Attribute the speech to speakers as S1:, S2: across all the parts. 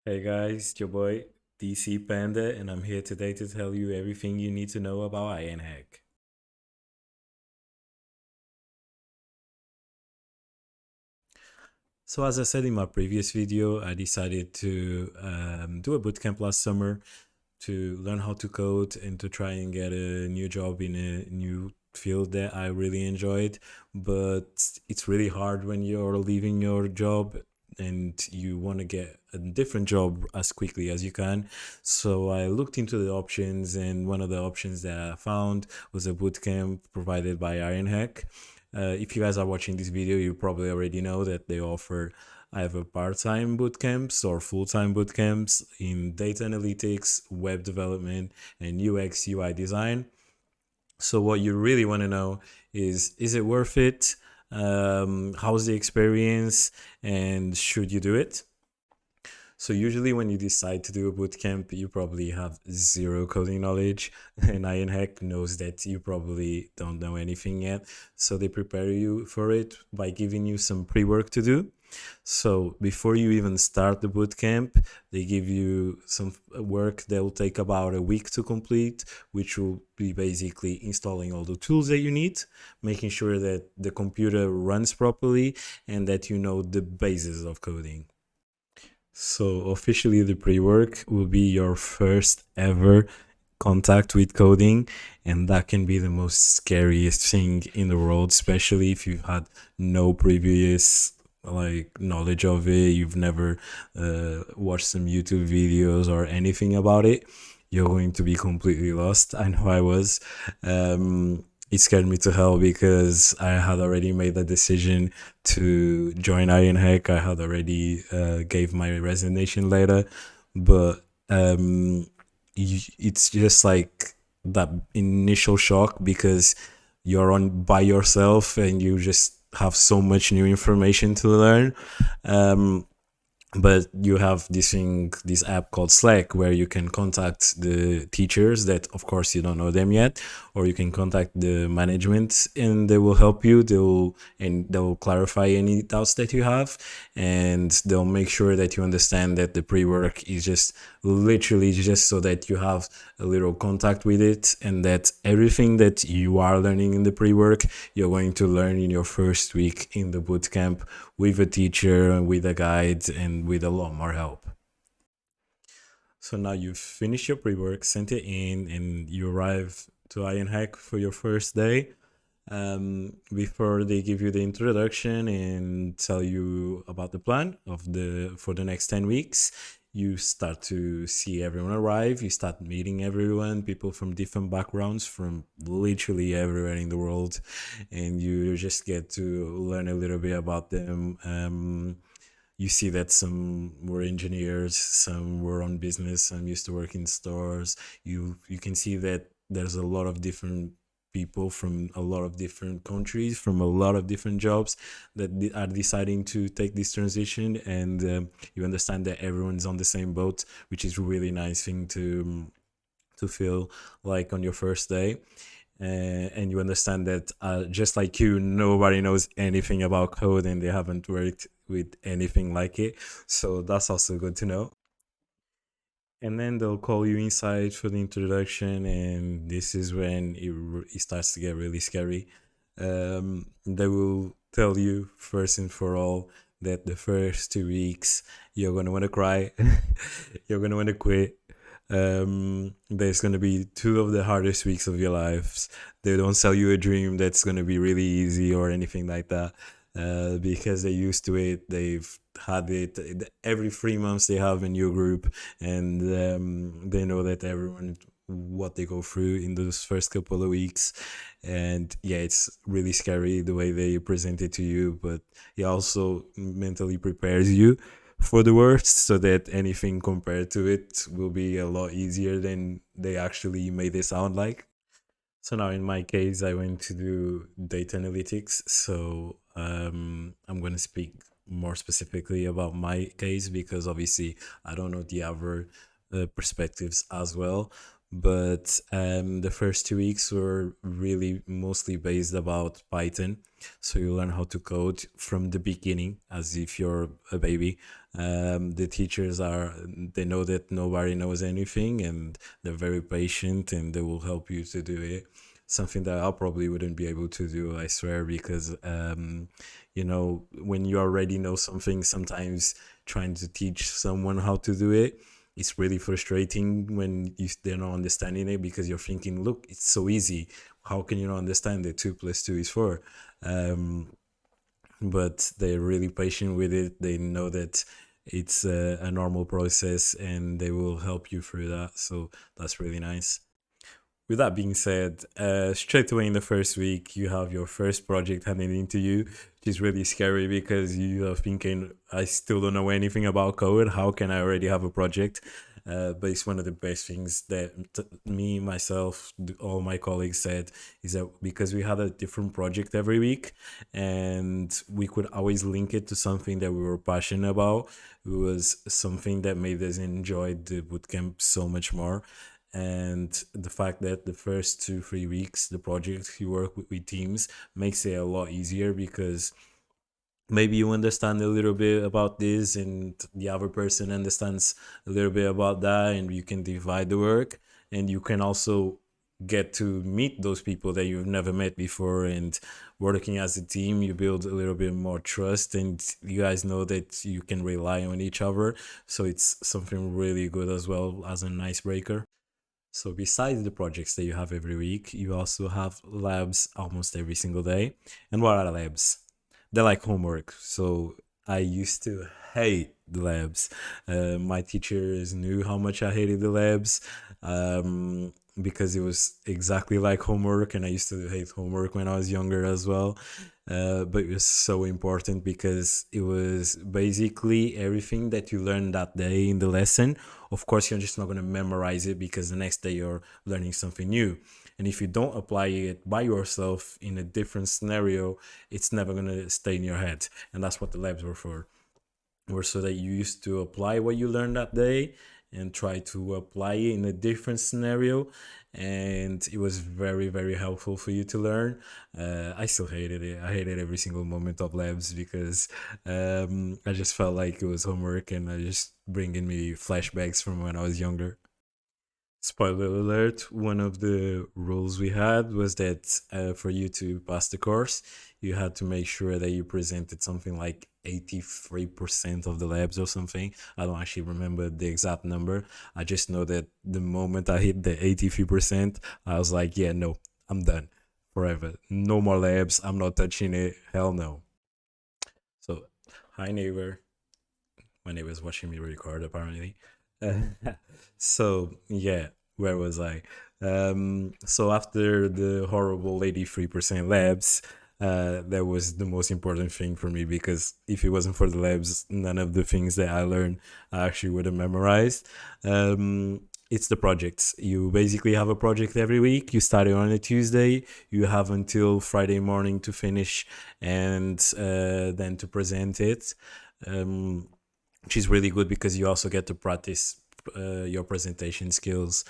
S1: Hey guys, it's your boy DC Panda, and I'm here today to tell you everything you need to know about Ironhack. So, as I said in my previous video, I decided to do a bootcamp last summer to learn how to code and to try and get a new job in a new field that I really enjoyed. But it's really hard when you're leaving your job and you want to get a different job as quickly as you can. So I looked into the options, and one of the options that I found was a bootcamp provided by Ironhack. If you guys are watching this video, you probably already know that they offer either part-time bootcamps or full-time bootcamps in data analytics, web development, and UX UI design. So what you really want to know is it worth it? How's the experience, and should you do it? So usually when you decide to do a bootcamp, you probably have zero coding knowledge, and Ironhack knows that you probably don't know anything yet. So they prepare you for it by giving you some pre-work to do. So before you even start the bootcamp, they give you some work that will take about a week to complete, which will be basically installing all the tools that you need, making sure that the computer runs properly, and that you know the basis of coding. So officially, the pre-work will be your first ever contact with coding, and that can be the most scariest thing in the world, especially if you've had no previous knowledge of it. You've never watched some YouTube videos or anything about it. You're going to be completely lost. I know I was. It scared me to hell because I had already made the decision to join Ironhack. I had already gave my resignation letter, but it's just like that initial shock because you're on by yourself and you just have so much new information to learn. Um, but you have this app called Slack where you can contact the teachers that of course you don't know them yet, or you can contact the management and they will help you. They'll clarify any doubts that you have, and they'll make sure that you understand that the pre-work is just literally just so that you have a little contact with it, and that everything that you are learning in the pre-work you're going to learn in your first week in the bootcamp with a teacher, with a guide, and with a lot more help. So now you've finished your pre-work, sent it in, and you arrive to Ironhack for your first day. Before they give you the introduction and tell you about the plan of the for the next 10 weeks, you start to see everyone arrive. You start meeting everyone, people from different backgrounds from literally everywhere in the world, and you just get to learn a little bit about them. You see that some were engineers, some were on business, some used to work in stores. You can see that there's a lot of different people from a lot of different countries, from a lot of different jobs that are deciding to take this transition, and you understand that everyone's on the same boat, which is really nice thing to feel like on your first day. And you understand that just like you, nobody knows anything about code and they haven't worked with anything like it, so that's also good to know. And then they'll call you inside for the introduction, and this is when it starts to get really scary. They will tell you first and for all that the first 2 weeks you're gonna want to cry, you're gonna want to quit. There's gonna be two of the hardest weeks of your lives. They don't sell you a dream that's gonna be really easy or anything like that, because they're used to it. They've had it every 3 months. They have a new group, and they know that everyone what they go through in those first couple of weeks. And yeah, it's really scary the way they present it to you, but it also mentally prepares you for the worst, so that anything compared to it will be a lot easier than they actually made it sound like. So now in my case, I went to do data analytics. So I'm going to speak more specifically about my case because obviously I don't know the other perspectives as well. but the first 2 weeks were really mostly based about Python. So you learn how to code from the beginning as if you're a baby. The teachers are, they know that nobody knows anything, and they're very patient, and they will help you to do it. Something that I probably wouldn't be able to do, I swear, because when you already know something, sometimes trying to teach someone how to do it, it's really frustrating when they're not understanding it, because you're thinking, look, it's so easy. How can you not understand that 2 plus 2 is 4? Um, but they're really patient with it. They know that it's a normal process, and they will help you through that. So that's really nice. With that being said, straight away in the first week, you have your first project handed into you, which is really scary because you are thinking, I still don't know anything about code. How can I already have a project? But it's one of the best things that me, myself, all my colleagues said, is that because we had a different project every week, and we could always link it to something that we were passionate about, it was something that made us enjoy the bootcamp so much more. And the fact that the first 2 3 weeks the project you work with teams makes it a lot easier, because maybe you understand a little bit about this and the other person understands a little bit about that, and you can divide the work, and you can also get to meet those people that you've never met before, and working as a team you build a little bit more trust, and you guys know that you can rely on each other. So it's something really good as well as an icebreaker. So besides the projects that you have every week, you also have labs almost every single day. And what are labs? They're like homework. So I used to hate the labs. My teachers knew how much I hated the labs, because it was exactly like homework, and I used to hate homework when I was younger as well. But it was so important because it was basically everything that you learned that day in the lesson. Of course, you're just not going to memorize it, because the next day you're learning something new. And if you don't apply it by yourself in a different scenario, it's never going to stay in your head. And that's what the labs were for. Were so that you used to apply what you learned that day and try to apply it in a different scenario. And it was very, very helpful for you to learn. I still hated it. I hated every single moment of labs, because I just felt like it was homework, and I just bringing me flashbacks from when I was younger. Spoiler alert, one of the rules we had was that for you to pass the course, you had to make sure that you presented something like 83% of the labs or something. I don't actually remember the exact number. I just know that the moment I hit the 83%, I was like, yeah, no, I'm done forever. No more labs. I'm not touching it. Hell no. So, hi, neighbor. My neighbor's watching me record, apparently. Uh, so yeah, where was I? So after the horrible 83% labs, that was the most important thing for me, because if it wasn't for the labs, none of the things that I learned I actually would have memorized. It's the projects. You basically have a project every week. You start it on a Tuesday. You have until Friday morning to finish, and then to present it. Um, which is really good because you also get to practice your presentation skills.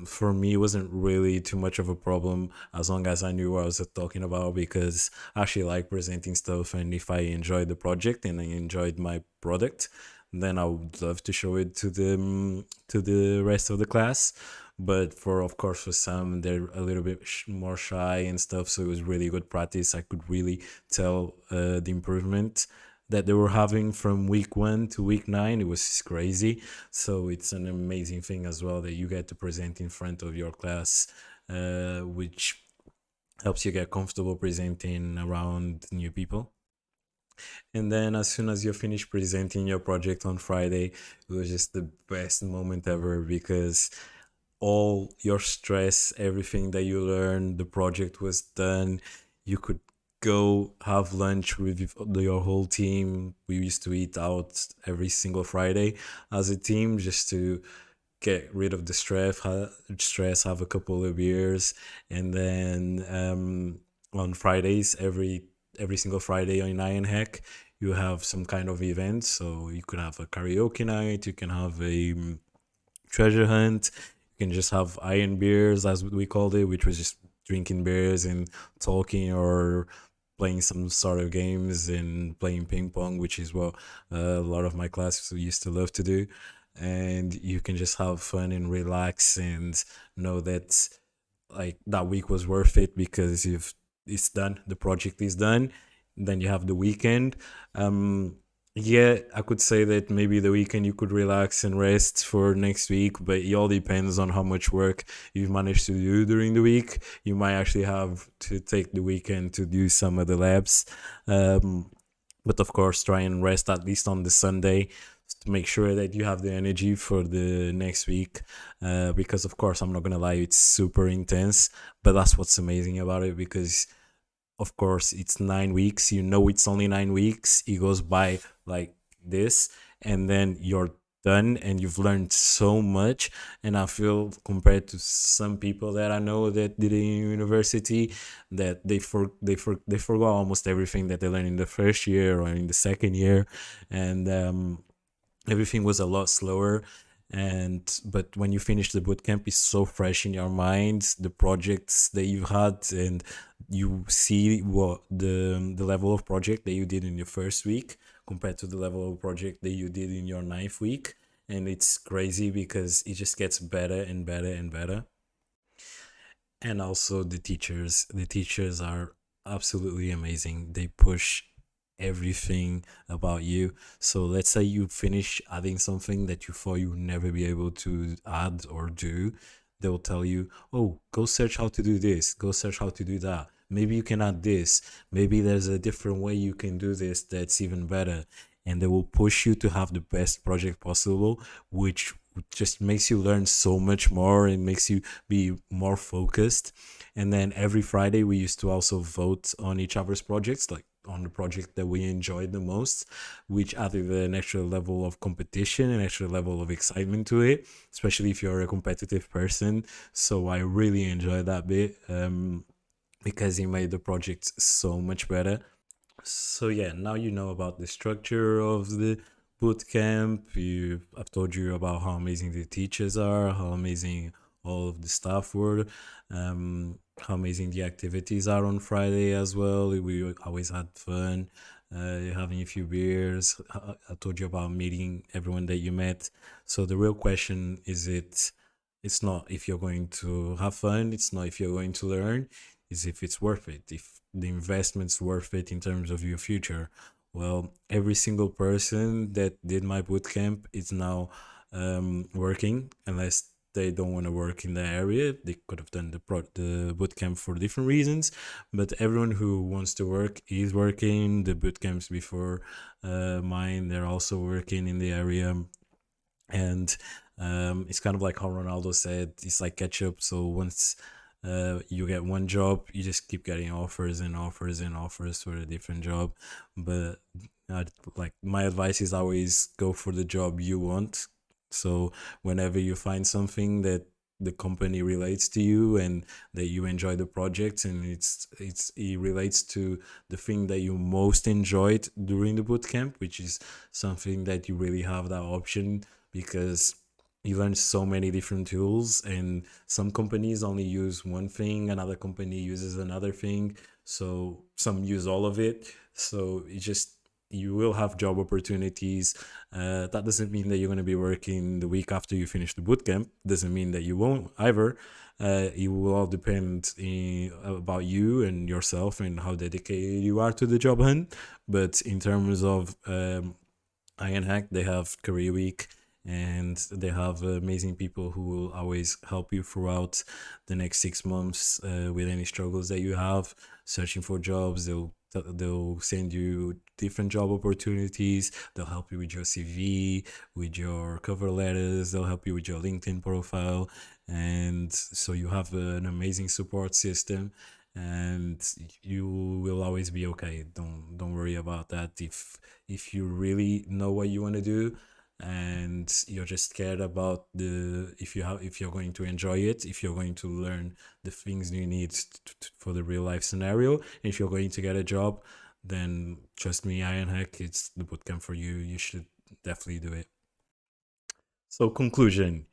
S1: For me, it wasn't really too much of a problem as long as I knew what I was talking about, because I actually like presenting stuff. And if I enjoyed the project and I enjoyed my product, then I would love to show it to the rest of the class. But for, of course, for some, they're a little bit more shy and stuff. So it was really good practice. I could really tell the improvement that they were having from week 1 to week 9. It was crazy. So it's an amazing thing as well that you get to present in front of your class, which helps you get comfortable presenting around new people. And then as soon as you finish presenting your project on Friday, it was just the best moment ever, because all your stress, everything that you learned, the project was done. You could go have lunch with your whole team. We used to eat out every single Friday as a team, just to get rid of the stress, have a couple of beers, and then on Fridays, every single Friday on Ironhack, you have some kind of event. So you could have a karaoke night, you can have a treasure hunt, can just have iron beers, as we called it, which was just drinking beers and talking, or playing some sort of games and playing ping pong, which is what a lot of my classes used to love to do. And you can just have fun and relax and know that like that week was worth it because if it's done, the project is done, then you have the weekend. um yeah, I could say that maybe the weekend you could relax and rest for next week, but it all depends on how much work you've managed to do during the week. You might actually have to take the weekend to do some of the labs. um but of course try and rest at least on the Sunday to make sure that you have the energy for the next week. Because of course, I'm not gonna lie, it's super intense, but that's what's amazing about it, because of course it's 9 weeks, you know, it's only 9 weeks, it goes by like this, and then you're done and you've learned so much. And I feel, compared to some people that I know that did it in university, that they forgot almost everything that they learned in the first year or in the second year. And everything was a lot slower. And but when you finish the bootcamp, it's so fresh in your mind, the projects that you had, and you see what the level of project that you did in your first week compared to the level of project that you did in your ninth week. And it's crazy because it just gets better and better and better. And also the teachers are absolutely amazing. They push everything about you. So let's say you finish adding something that you thought you would never be able to add or do, they'll tell you, oh, go search how to do this, go search how to do that, maybe you can add this, maybe there's a different way you can do this that's even better. And they will push you to have the best project possible, which just makes you learn so much more and makes you be more focused. And then every Friday we used to also vote on each other's projects, like on the project that we enjoyed the most, which added an extra level of competition, an extra level of excitement to it, especially if you're a competitive person. So I really enjoyed that bit, because it made the project so much better. So yeah, now you know about the structure of the boot camp. I've told you about how amazing the teachers are, how amazing all of the staff were, how amazing the activities are on Friday as well. We always had fun, having a few beers. I told you about meeting everyone that you met. So the real question is, it's not if you're going to have fun, it's not if you're going to learn, is if it's worth it, if the investment's worth it in terms of your future. Well, every single person that did my bootcamp is now working, unless they don't want to work in the area. They could have done the bootcamp for different reasons, but everyone who wants to work is working. The bootcamps before mine, they're also working in the area. And it's kind of like how Ronaldo said, it's like ketchup. So once you get one job, you just keep getting offers and offers and offers for a different job. But like my advice is always go for the job you want. So whenever you find something that the company relates to you and that you enjoy the project, and it relates to the thing that you most enjoyed during the bootcamp, which is something that you really have that option, because you learn so many different tools, and some companies only use one thing, another company uses another thing, so some use all of it. So it just, you will have job opportunities. That doesn't mean that you're going to be working the week after you finish the bootcamp. Doesn't mean that you won't either. It will all depend about you and yourself and how dedicated you are to the job hunt. But in terms of Ironhack, they have Career Week, and they have amazing people who will always help you throughout the next 6 months with any struggles that you have searching for jobs. They'll send you different job opportunities. They'll help you with your CV, with your cover letters. They'll help you with your LinkedIn profile, and so you have an amazing support system. And you will always be okay. Don't worry about that. If you really know what you want to do, and you're just scared about the if you're going to enjoy it, if you're going to learn the things you need for the real life scenario, if you're going to get a job, then trust me, Ironhack, it's the bootcamp for you. You should definitely do it. So conclusion: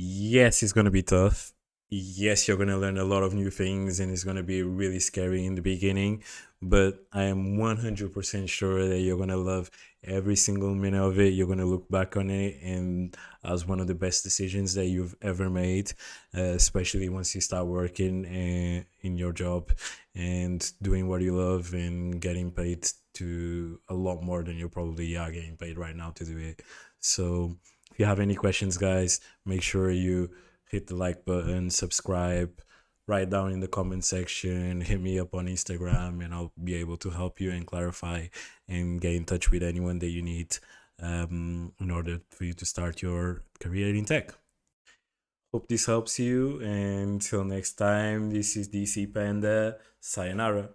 S1: Yes, it's gonna be tough. Yes, you're gonna learn a lot of new things, and it's gonna be really scary in the beginning. But I am 100% sure that you're gonna love every single minute of it. You're gonna look back on it and as one of the best decisions that you've ever made, especially once you start working in your job and doing what you love and getting paid to a lot more than you probably are getting paid right now to do it. So if you have any questions, guys, make sure you hit the like button, subscribe, write down in the comment section, hit me up on Instagram, and I'll be able to help you and clarify and get in touch with anyone that you need in order for you to start your career in tech. Hope this helps you. And until next time, this is DC Panda. Sayonara.